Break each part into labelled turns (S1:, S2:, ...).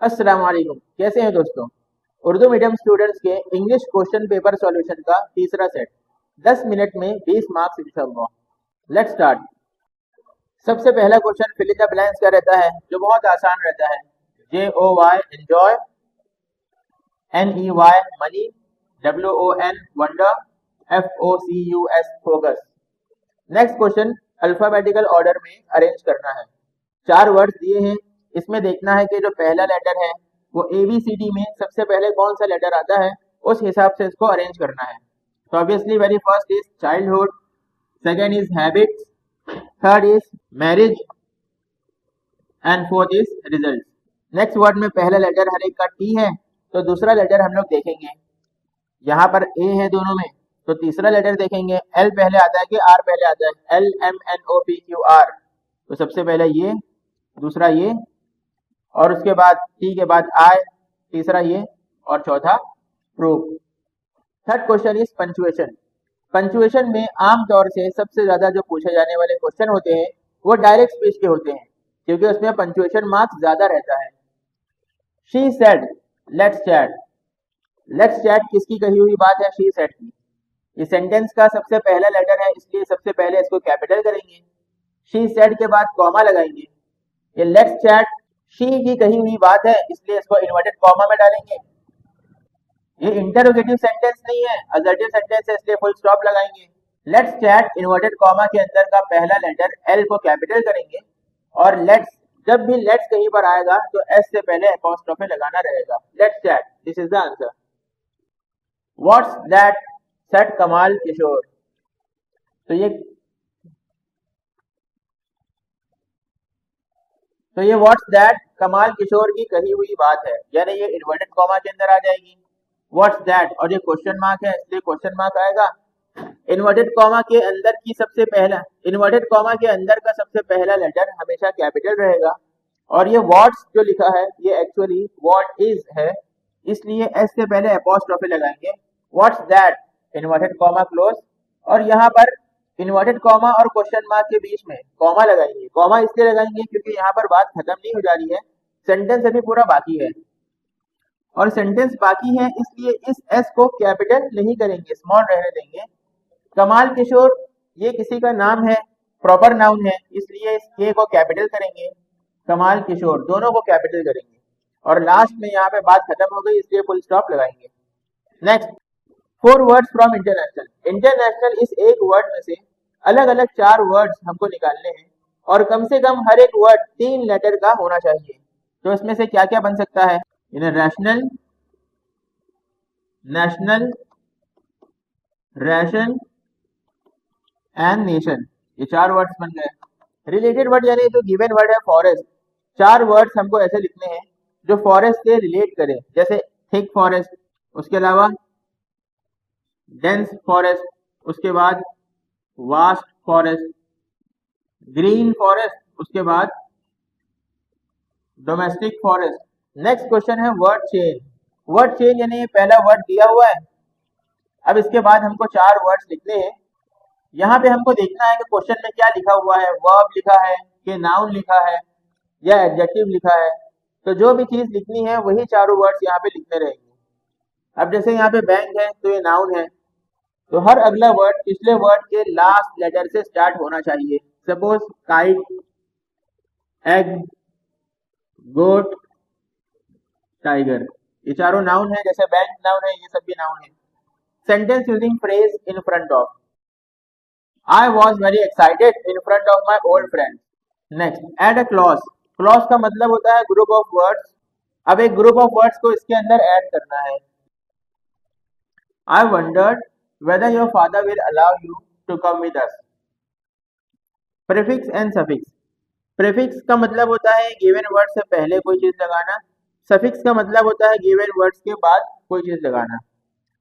S1: अस्सलाम वालेकुम। कैसे हैं दोस्तों? उर्दू मीडियम स्टूडेंट्स के इंग्लिश क्वेश्चन पेपर सॉल्यूशन का तीसरा सेट 10 मिनट में 20 मार्क्स इंशाअल्लाह। Let's start. सबसे पहला question fill in the blanks का रहता है जो बहुत आसान रहता है। JOY enjoy, NEY money, WON wonder, FOCUS focus. Next question alphabetical order में अरेंज करना है। 4 वर्ड्स दिए हैं, इसमें देखना है कि जो पहला लेटर है वो ABCD में सबसे पहले कौन सा लेटर आता है, उस हिसाब से इसको अरेंज करना है। तो obviously very first is childhood, second is habits, third is marriage and fourth is result. Next word में पहला लेटर हर एक का T है, तो दूसरा लेटर हम लोग देखेंगे। यहाँ पर A है दोनों में, तो तीसरा लेटर देखेंगे L पहले आता है कि R पहले आता है। LMNOPQR, तो सबसे पहले ये, दूसरा ये, और उसके बाद T के बाद I, तीसरा ये, और चौथा proof. Third question is punctuation. Punctuation में आमतौर से सबसे ज्यादा जो पूछे जाने वाले क्वेश्चन होते हैं वो डायरेक्ट स्पीच के होते हैं, क्योंकि उसमें पंचुएशन मार्क्स ज्यादा रहता है। She said let's chat. Let's chat किसकी कही हुई बात है? शी सेड की। ये सेंटेंस का सबसे पहला लेटर है, इसलिए सबसे पहले इसको कैपिटल करेंगे। शी सेड के बाद कॉमा लगाएंगे। ये लेट्स चैट शी की कही हुई बात है, इसलिए इसको इन्वर्टेड कॉमा में डालेंगे। ये इंटरोगेटिव सेंटेंस नहीं है, असर्टिव सेंटेंस है, इसलिए फुल स्टॉप लगाएंगे। लेट्स चैट इन्वर्टेड कॉमा के अंदर का पहला लेटर L को कैपिटल करेंगे, और लेट्स जब भी लेट्स कहीं पर आएगा तो S से पहले अपॉस्ट्रोफी लगाना रहेगा। Let's chat, this is the answer. What's that said कमाल किशोर। तो ये व्हाट्स दैट कमाल किशोर की कही हुई बात है, यानी ये इन्वर्टेड कॉमा के अंदर आ जाएगी व्हाट्स दैट, और ये क्वेश्चन मार्क है इसलिए क्वेश्चन मार्क आएगा। इन्वर्टेड कॉमा के अंदर की सबसे पहला इन्वर्टेड कॉमा के अंदर का सबसे पहला लेटर हमेशा कैपिटल रहेगा, और ये व्हाट्स जो लिखा है ये एक्चुअली व्हाट इज है, इसलिए एस से पहले अपॉस्ट्रोफी लगाएंगे। What's that inverted comma close, और यहाँ पर इन्वर्टेड कॉमा और क्वेश्चन मार्क के बीच में कॉमा लगाएंगे। कॉमा इसलिए लगाएंगे क्योंकि यहाँ पर बात खत्म नहीं हो जा रही है, सेंटेंस अभी पूरा बाकी है, और सेंटेंस बाकी है इसलिए इस एस को कैपिटल नहीं करेंगे, स्मॉल रहने देंगे। कमाल किशोर ये किसी का नाम है, प्रॉपर नाउन है, इसलिए इस के को कैपिटल करेंगे। कमाल किशोर दोनों को कैपिटल करेंगे, और लास्ट में यहाँ पे बात खत्म हो गई इसलिए फुल स्टॉप लगाएंगे। Next 4 words from international. International इस एक वर्ड में से अलग अलग 4 वर्ड्स हमको निकालने हैं, और कम से कम हर एक वर्ड 3 लेटर का होना चाहिए। तो इसमें से क्या क्या बन सकता है? रैशनल, नेशनल, रैशन एंड नेशन, ये 4 वर्ड्स बन गए। रिलेटेड वर्ड यानी जो गिवन वर्ड है फॉरेस्ट, 4 वर्ड्स हमको ऐसे लिखने हैं जो फॉरेस्ट से रिलेट करें, जैसे थिक फॉरेस्ट, उसके अलावा डेंस फॉरेस्ट, उसके बाद वास्ट फॉरेस्ट, ग्रीन फॉरेस्ट, उसके बाद डोमेस्टिक फॉरेस्ट। नेक्स्ट क्वेश्चन है वर्ड चेंज। वर्ड चेंज यानी पहला वर्ड दिया हुआ है, अब इसके बाद हमको 4 वर्ड्स लिखने हैं। यहाँ पे हमको देखना है कि क्वेश्चन में क्या लिखा हुआ है, वर्ब लिखा है कि नाउन लिखा है या एडजेक्टिव लिखा है। तो जो भी चीज लिखनी है वही चारों वर्ड्स यहाँ पे लिखने रहेंगे। अब जैसे यहाँ पे बैंक है तो ये नाउन है, तो हर अगला वर्ड पिछले वर्ड के लास्ट लेटर से स्टार्ट होना चाहिए। सपोज काइट, एग, गोट, टाइगर, ये चारों नाउन है, जैसे बैंक नाउन है, ये सब भी नाउन है। Sentence using phrase in front of. I was very excited in front of my old friend. Next, add a clause. Clause का मतलब होता है ग्रुप ऑफ वर्ड्स। अब एक ग्रुप ऑफ वर्ड्स को इसके अंदर ऐड करना है। I wondered whether your father will allow you to come with us. Prefix and suffix. Prefix का मतलब होता है गिवन वर्ड से पहले कोई चीज लगाना। सफिक्स का मतलब होता है गिवन वर्ड्स के बाद कोई चीज लगाना।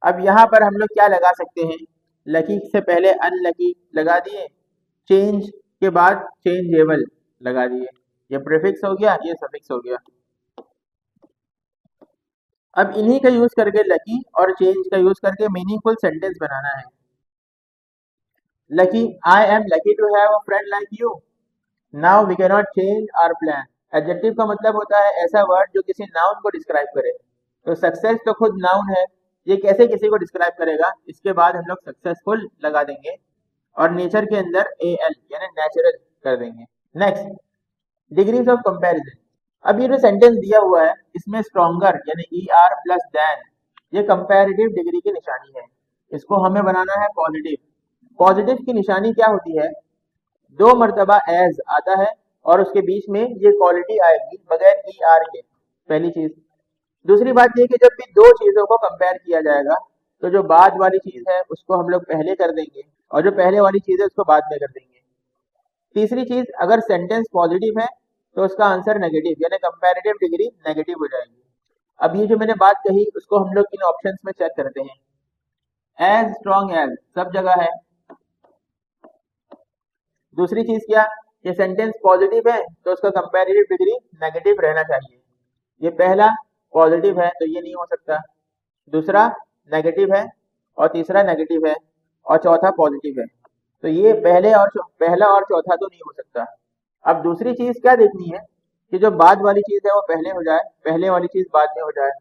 S1: अब यहाँ पर हम लोग क्या लगा सकते हैं? लकी से पहले अनलकी लगा दिए, चेंज के बाद चेंजेबल लगा दिए। ये प्रीफिक्स हो गया, ये सफिक्स हो गया। अब इन्हीं का यूज करके लकी और चेंज का यूज करके मीनिंगफुल सेंटेंस बनाना है। Lucky, I am lucky to have a friend like you. Now we can not change our plan. Adjective का मतलब होता है ऐसा वर्ड जो किसी नाउन को डिस्क्राइब करे। तो सक्सेस तो खुद नाउन है, ये कैसे किसी को डिस्क्राइब करेगा, इसके बाद हम लोग सक्सेसफुल लगा देंगे और नेचर के अंदर एल यानी नेचुरल कर देंगे। Next, degrees of comparison. अब ये जो सेंटेंस दिया हुआ है इसमें स्ट्रॉन्गर यानी ER प्लस दैन, ये कंपैरेटिव डिग्री की निशानी है। इसको हमें बनाना है पॉजिटिव। पॉजिटिव की निशानी क्या होती है, 2 मर्तबा एज आता है और उसके बीच में ये क्वालिटी आएगी बगैर ER के, पहली चीज। दूसरी बात ये कि जब भी दो चीजों को कंपेयर किया जाएगा तो जो बाद वाली चीज है उसको हम लोग पहले कर देंगे और जो पहले वाली चीज है उसको बाद में कर देंगे। तीसरी चीज, अगर सेंटेंस पॉजिटिव है तो उसका आंसर नेगेटिव यानी कंपैरेटिव डिग्री नेगेटिव हो जाएगी। अब ये जो मैंने बात कही उसको हम लोग इन ऑप्शंस में चेक करते हैं। एज स्ट्रॉन्ग एज सब जगह है। दूसरी चीज क्या, ये सेंटेंस पॉजिटिव है तो उसका कंपैरेटिव डिग्री नेगेटिव रहना चाहिए। ये पहला पॉजिटिव है तो ये नहीं हो सकता, दूसरा नेगेटिव है और तीसरा नेगेटिव है और चौथा पॉजिटिव है। तो ये पहला और चौथा तो नहीं हो सकता। अब दूसरी चीज क्या देखनी है कि जो बाद वाली चीज है वो पहले हो जाए, पहले वाली चीज बाद में हो जाए।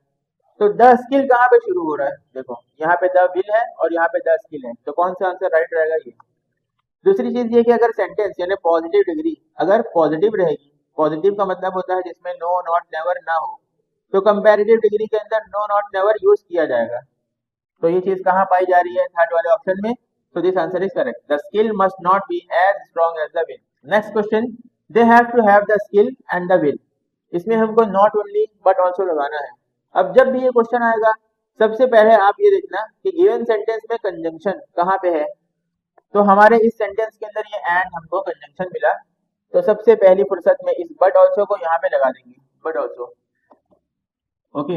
S1: तो द स्किल कहाँ पे शुरू हो रहा है, देखो यहाँ पे द विल है और यहाँ पे द स्किल है, तो कौन सा आंसर राइट रहेगा, ये। दूसरी चीज ये कि अगर सेंटेंस यानी पॉजिटिव डिग्री अगर पॉजिटिव रहेगी, पॉजिटिव का मतलब होता है जिसमें नो नॉट नेवर ना हो, तो कंपैरेटिव डिग्री के अंदर नो नॉट नेवर यूज किया जाएगा। तो ये चीज कहाँ पाई जा रही है, थर्ड वाले ऑप्शन में। तो this answer is correct, the skill must not be as strong as the will. Next question, they have to have the skill and the will. इसमें हमको नॉट ओनली बट ऑल्सो लगाना है। अब जब भी ये क्वेश्चन आएगा सबसे पहले आप ये देखना कि गिवन सेंटेंस में कंजंक्शन कहाँ पे है। तो हमारे इस सेंटेंस के अंदर ये एंड हमको कंजंक्शन मिला, तो सबसे पहली फुर्सत में इस बट ऑल्सो को यहाँ पे लगा देंगे, बट ऑल्सो। ओके,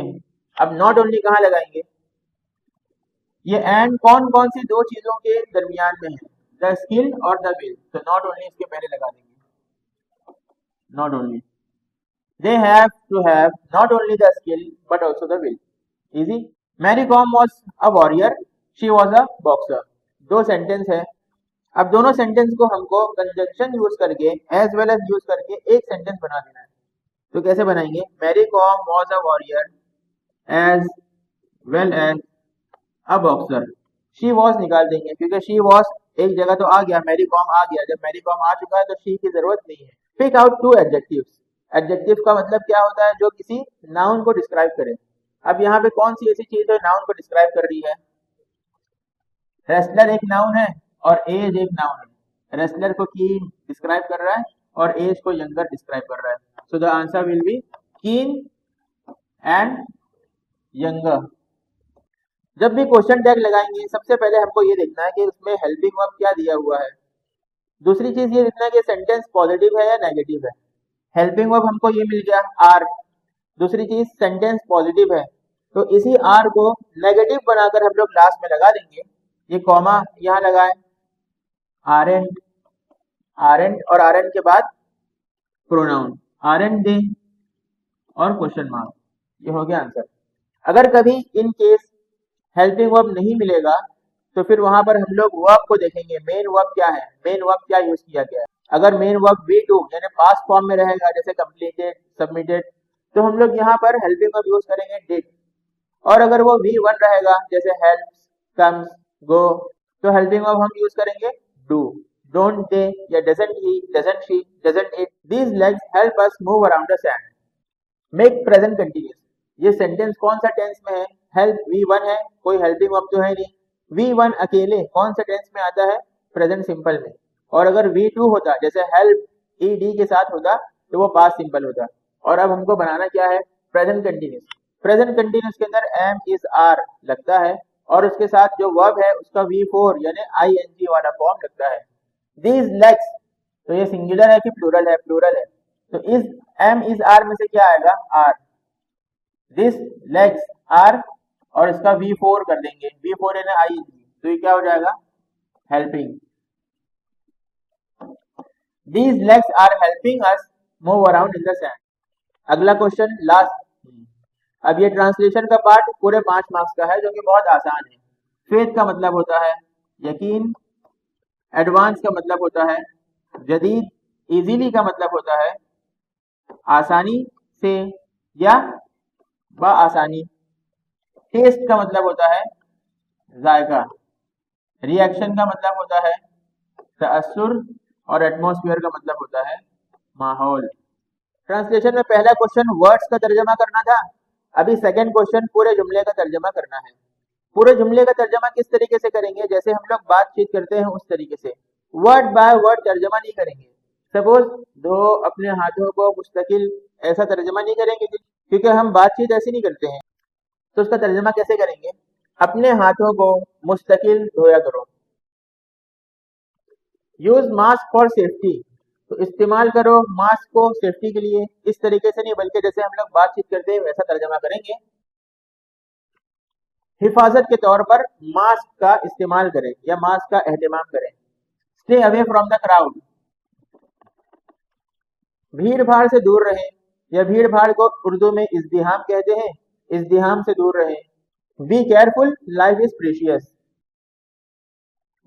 S1: अब नॉट ओनली कहाँ लगाएंगे, ये एंड कौन कौन सी दो चीजों के दरमियान में है, द स्किल और द विल। तो नॉट ओनली इसके पहले लगा देंगे, not only. They have to have not only the skill but also the will. Easy. Mary Kom was a warrior, she was a boxer. दो सेंटेंस है। अब दोनों सेंटेंस को हमको कंजंक्शन यूज करके एज वेल एज यूज करके एक sentence बना देना है। तो कैसे बनाएंगे, Mary Kom was a warrior as well as a boxer. She was निकाल देंगे क्योंकि शी वॉज एक जगह तो आ गया, मैरी कॉम आ गया। जब मैरी कॉम आ चुका है तो शी की जरूरत नहीं है। Pick out two adjectives. Adjective का मतलब क्या होता है, जो किसी नाउन को डिस्क्राइब करे। अब यहाँ पे कौन सी ऐसी चीज है नाउन को डिस्क्राइब कर रही है, रेसलर एक नाउन है और एज एक नाउन है। रेसलर को कीन डिस्क्राइब कर रहा है और एज को यंगर डिस्क्राइब कर रहा है। So the answer will be कीन एंड यंगर। जब भी क्वेश्चन टैग लगाएंगे सबसे पहले हमको ये देखना है कि उसमें हेल्पिंग वर्ब क्या दिया हुआ है। दूसरी चीज ये देखना है कि सेंटेंस पॉजिटिव है या नेगेटिव है। हेल्पिंग वर्ब हमको ये मिल गया आर। दूसरी चीज सेंटेंस पॉजिटिव है तो इसी आर को नेगेटिव बनाकर हम लोग लास्ट में लगा देंगे। ये कॉमा यहाँ लगाए, आर एन और आर एन के बाद प्रोनाउन आर एन दे और क्वेश्चन मार्क, ये हो गया आंसर। अगर कभी इन केस हेल्पिंग वर्ब नहीं मिलेगा तो फिर वहां पर हम लोग वर्ब को देखेंगे, मेन वर्ब क्या है, मेन वर्ब क्या यूज किया गया है। अगर मेन वर्ब V2 यानी पास्ट फॉर्म में रहेगा जैसे कंप्लीटेड, सबमिटेड, तो हम लोग यहाँ पर हेल्पिंग वर्ब यूज करेंगे डिड। और अगर वो V1 रहेगा जैसे हेल्प्स, कम्स, गो, तो हेल्पिंग वर्ब हम यूज करेंगे डू। डोंट दे या doesn't he, doesn't she, doesn't it, these legs help us move around the sand. Make present continuous. ये सेंटेंस कौन सा टेंस में है, हेल्प V1 है, कोई हेल्पिंग वर्ब तो है नहीं। V1 अकेले कौन सा टेंस में आता है, प्रेजेंट सिंपल में। और अगर V2 होता जैसे हेल्प ED के साथ होता तो वो पास्ट सिंपल होता। और अब हमको बनाना क्या है, प्रेजेंट कंटिन्यूअस। प्रेजेंट कंटिन्यूअस के अंदर एम इज आर लगता है और उसके साथ जो वर्ब है उसका V4 यानी ING वाला फॉर्म लगता है। दीज लेग्स, तो ये सिंगुलर है कि प्लूरल है, प्लूरल है। तो इस एम इज आर में से क्या आएगा, आर। दिस लेग्स आर और इसका V4 कर देंगे, V4 यानी ING, तो ये क्या हो जाएगा, helping. These legs are helping us move around in the sand. अगला क्वेश्चन लास्ट। अब ये ट्रांसलेशन का पार्ट पूरे 5 मार्क्स का है जो कि बहुत आसान है। फेथ का मतलब होता है यकीन, एडवांस का मतलब होता है जदीद, इजीली का मतलब होता है आसानी से या बआसानी। टेस्ट का मतलब होता है जायका, रिएक्शन का मतलब होता है तअस्सुर और एटमॉस्फेयर का मतलब होता है माहौल। ट्रांसलेशन में पहला क्वेश्चन वर्ड्स का तर्जमा करना था, अभी सेकंड क्वेश्चन पूरे जुमले का तर्जमा करना है। पूरे जुमले का तर्जमा किस तरीके से करेंगे, जैसे हम लोग बातचीत करते हैं उस तरीके से, वर्ड बाय वर्ड तर्जमा नहीं करेंगे। सपोज धो अपने हाथों को मुस्तकिल, ऐसा तर्जमा नहीं करेंगे क्योंकि हम बातचीत ऐसी नहीं करते हैं। तो उसका तर्जमा कैसे करेंगे, अपने हाथों को मुस्तकिल धोया करो। यूज मास्क फॉर सेफ्टी, तो इस्तेमाल करो मास्क को सेफ्टी के लिए, इस तरीके से नहीं बल्कि जैसे हम लोग बातचीत करते हैं वैसा तर्जमा करेंगे। हिफाजत के तौर पर मास्क का इस्तेमाल करें या मास्क का एहतमाम करें। Stay away from the crowd, भीड़ भाड़ से दूर रहें, या भीड़ भाड़ को उर्दू में इज़्दिहाम कहते हैं, इज़्दिहाम से दूर रहें। Be careful, life is precious,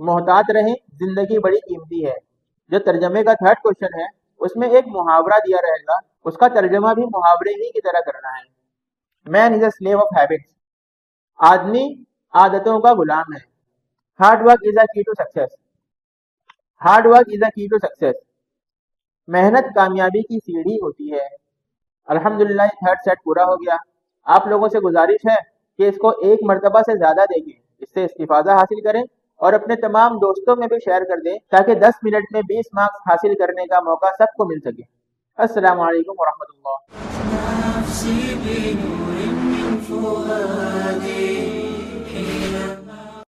S1: मोहतात रहें, जिंदगी बड़ी कीमती है। जो तर्जमे का थर्ड क्वेश्चन है उसमें एक मुहावरा दिया रहेगा, उसका तर्जमा भी मुहावरे ही की तरह करना है। Man is a slave of habits, आदमी आदतों का गुलाम है। Hard work is a key to success, hard work is a key to success, मेहनत कामयाबी की सीढ़ी होती है। अल्हम्दुलिल्लाह थर्ड सेट पूरा हो गया। आप लोगों से गुजारिश है कि इसको एक मर्तबा से ज़्यादा देखें, इससे इस्तिफादा हासिल करें और अपने तमाम दोस्तों में भी शेयर कर दें ताकि 10 मिनट में 20 मार्क्स हासिल करने का मौका सबको मिल सके। अस्सलामु अलैकुम वरहमतुल्लाह।